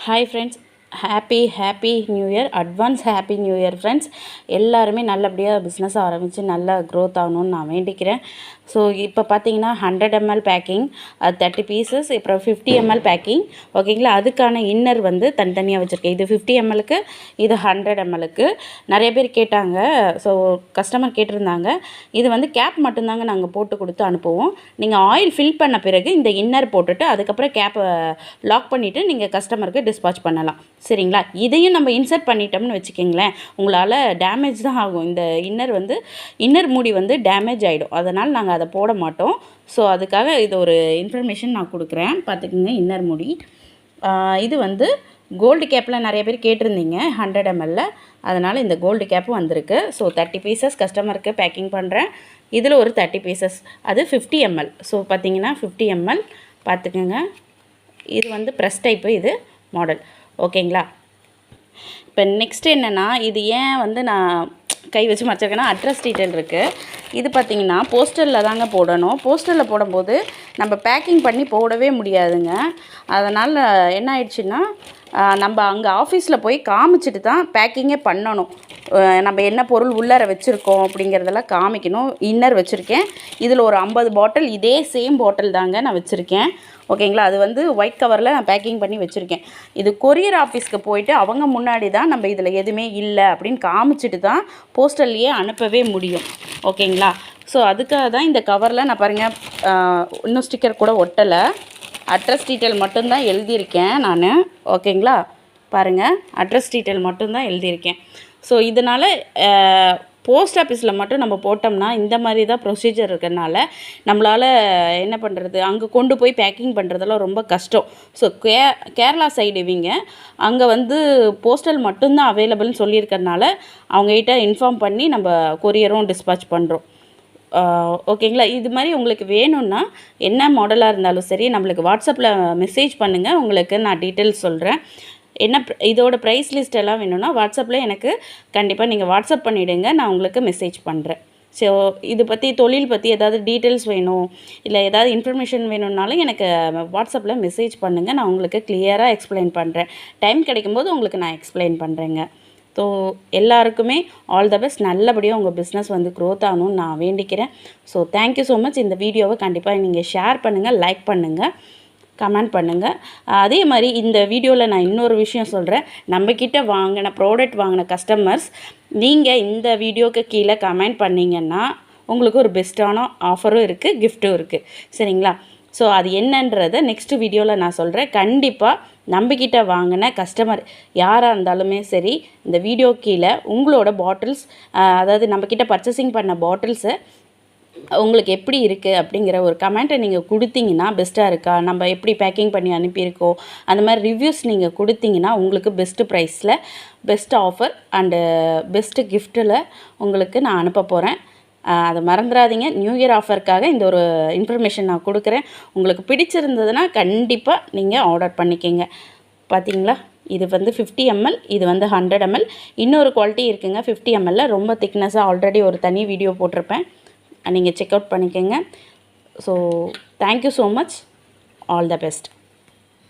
Hi friends, happy new year, advance happy new year friends. எல்லாருமே நல்லபடியாக business ஆரம்பித்து நல்லா க்ரோத் ஆகணும்னு நான் வேண்டிக்கிறேன். ஸோ இப்போ பார்த்தீங்கன்னா 100 ml பேக்கிங், அது 30 பீசஸ், அப்புறம் 50 ml பேக்கிங். ஓகேங்களா, அதுக்கான இன்னர் வந்து தனித்தனியாக வச்சுருக்கேன். இது 50 mlக்கு, இது 100 mlக்கு. நிறைய பேர் கேட்டாங்க, ஸோ கஸ்டமர் கேட்டிருந்தாங்க. இது வந்து கேப் மட்டும்தாங்க நாங்கள் போட்டு கொடுத்து அனுப்புவோம். நீங்கள் ஆயில் ஃபில் பண்ண பிறகு இந்த இன்னர் போட்டுட்டு அதுக்கப்புறம் கேப்பை லாக் பண்ணிவிட்டு நீங்கள் கஸ்டமருக்கு டிஸ்பாச் பண்ணலாம். சரிங்களா, இதையும் நம்ம இன்சர்ட் பண்ணிட்டோம்னு வச்சுக்கிங்களேன், உங்களால் டேமேஜ் தான் ஆகும். இந்த இன்னர் மூடி வந்து டேமேஜ் ஆகிடும். அதனால் நாங்கள் அதை போட மாட்டோம். ஸோ அதுக்காக இது ஒரு இன்ஃபர்மேஷன் நான் கொடுக்குறேன், பார்த்துக்குங்க. இன்னர் மூடி இது வந்து கோல்டு கேப்பில் நிறைய பேர் கேட்டிருந்தீங்க 100 ml, அதனால் இந்த கோல்டு கேப்பும் வந்திருக்கு. ஸோ 30 பீசஸ் கஸ்டமருக்கு பேக்கிங் பண்ணுறேன். இதில் ஒரு 30 பீசஸ், அது 50 ml. ஸோ பார்த்தீங்கன்னா 50 ml பார்த்துக்குங்க. இது வந்து ப்ரெஸ் டைப்பு, இது மாடல். ஓகேங்களா, இப்போ நெக்ஸ்ட் என்னென்னா, இது ஏன் வந்து நான் கை வச்சு மறைச்சிருக்கேன்னா, அட்ரஸ் டீட்டெயில் இருக்குது. இது பார்த்திங்கன்னா போஸ்டரில் தாங்க போடணும். போஸ்டரில் போடும்போது நம்ம பேக்கிங் பண்ணி போடவே முடியாதுங்க. அதனால் என்ன ஆயிடுச்சுன்னா, நம்ம அங்கே ஆஃபீஸில் போய் காமிச்சிட்டு தான் பேக்கிங்கே பண்ணணும். நம்ம என்ன பொருள் உள்ளார வச்சுருக்கோம் அப்படிங்கிறதெல்லாம் காமிக்கணும். இன்னர் வச்சுருக்கேன். இதில் ஒரு 50 பாட்டில், இதே சேம் பாட்டில் தாங்க நான் வச்சுருக்கேன். ஓகேங்களா, அது வந்து ஒயிட் கவரில் நான் பேக்கிங் பண்ணி வச்சுருக்கேன். இது கொரியர் ஆஃபீஸ்க்கு போயிட்டு அவங்க முன்னாடி தான் நம்ம இதில் எதுவுமே இல்லை அப்படின்னு காமிச்சிட்டு தான் போஸ்டல்லையே அனுப்பவே முடியும். ஓகேங்களா, ஸோ அதுக்காக தான் இந்த கவரில் நான் பாருங்கள், இன்னும் ஸ்டிக்கர் கூட ஒட்டலை. அட்ரஸ் டீட்டெயில் மட்டும்தான் எழுதியிருக்கேன் நான். ஓகேங்களா, பாருங்கள், அட்ரஸ் டீட்டெயில் மட்டும்தான் எழுதியிருக்கேன். ஸோ இதனால் போஸ்ட் ஆஃபீஸில் மட்டும் நம்ம போட்டோம்னா இந்த மாதிரி தான் ப்ரொசீஜர் இருக்கிறனால நம்மளால் என்ன பண்ணுறது, அங்கே கொண்டு போய் பேக்கிங் பண்ணுறதெல்லாம் ரொம்ப கஷ்டம். ஸோ கேரளா சைடு இவங்க அங்கே வந்து போஸ்டல் மட்டும்தான் அவைலபிள்னு சொல்லியிருக்கறனால அவங்ககிட்ட இன்ஃபார்ம் பண்ணி நம்ம கொரியரும் டிஸ்பாச் பண்ணுறோம். ஓகேங்களா, இது மாதிரி உங்களுக்கு வேணும்னா என்ன மாடலாக இருந்தாலும் சரி நம்மளுக்கு வாட்ஸ்அப்பில் மெசேஜ் பண்ணுங்கள், உங்களுக்கு நான் டீட்டெயில்ஸ் சொல்கிறேன். என்ன இதோட ப்ரைஸ் லிஸ்ட் எல்லாம் வேணும்னா வாட்ஸ்அப்பில் எனக்கு கண்டிப்பாக நீங்கள் வாட்ஸ்அப் பண்ணிவிடுங்க, நான் உங்களுக்கு மெசேஜ் பண்ணுறேன். ஸோ இது பற்றி, தொழில் பற்றி ஏதாவது டீட்டெயில்ஸ் வேணும், இல்லை ஏதாவது இன்ஃபர்மேஷன் வேணும்னாலும் எனக்கு வாட்ஸ்அப்பில் மெசேஜ் பண்ணுங்கள், நான் உங்களுக்கு கிளியராக எக்ஸ்பிளைன் பண்ணுறேன். டைம் கிடைக்கும்போது உங்களுக்கு நான் எக்ஸ்பிளைன் பண்ணுறேங்க. ஸோ எல்லாருக்குமே ஆல் த பெஸ்ட். நல்லபடியாக உங்கள் பிஸ்னஸ் வந்து க்ரோத் ஆகணும்னு நான் வேண்டிக்கிறேன். So thank you so much. இந்த வீடியோவை கண்டிப்பாக நீங்கள் ஷேர் பண்ணுங்கள், லைக் பண்ணுங்கள், கமெண்ட் பண்ணுங்கள். அதே மாதிரி இந்த வீடியோவில் நான் இன்னொரு விஷயம் சொல்கிறேன். நம்மக்கிட்ட வாங்கின ப்ராடக்ட் வாங்கின கஸ்டமர்ஸ் நீங்கள் இந்த வீடியோக்கு கீழே கமெண்ட் பண்ணிங்கன்னா உங்களுக்கு ஒரு பெஸ்ட்டான ஆஃபரும் இருக்குது, கிஃப்ட்டும் இருக்குது. சரிங்களா, ஸோ அது என்னன்றதை நெக்ஸ்ட் வீடியோவில் நான் சொல்கிறேன். கண்டிப்பாக நம்பிக்கிட்ட வாங்கின கஸ்டமர் யாராக இருந்தாலுமே சரி, இந்த வீடியோ கீழே உங்களோட பாட்டில்ஸ், அதாவது நம்மக்கிட்ட பர்ச்சேசிங் பண்ண பாட்டில்ஸை உங்களுக்கு எப்படி இருக்குது அப்படிங்கிற ஒரு கமெண்ட்டை நீங்கள் கொடுத்தீங்கன்னா, பெஸ்ட்டாக இருக்கா, நம்ம எப்படி பேக்கிங் பண்ணி அனுப்பியிருக்கோம், அந்த மாதிரி ரிவ்யூஸ் நீங்கள் கொடுத்தீங்கன்னா உங்களுக்கு பெஸ்ட்டு ப்ரைஸில் பெஸ்ட் ஆஃபர் அண்டு பெஸ்ட்டு கிஃப்ட்டில் உங்களுக்கு நான் அனுப்ப போகிறேன். அதை மறந்துடாதீங்க. நியூ இயர் ஆஃபருக்காக இந்த ஒரு இன்ஃபர்மேஷன் நான் கொடுக்குறேன். உங்களுக்கு பிடிச்சிருந்ததுன்னா கண்டிப்பாக நீங்கள் ஆர்டர் பண்ணிக்கோங்க. பார்த்தீங்களா, இது வந்து 50 ml, இது வந்து 100 ml. இன்னொரு குவாலிட்டி இருக்குங்க 50 ml, ரொம்ப திக்னஸாக ஆல்ரெடி ஒரு தனி வீடியோ போட்டிருப்பேன், நீங்கள் செக் அவுட் பண்ணிக்கோங்க. So thank you so much. All the best.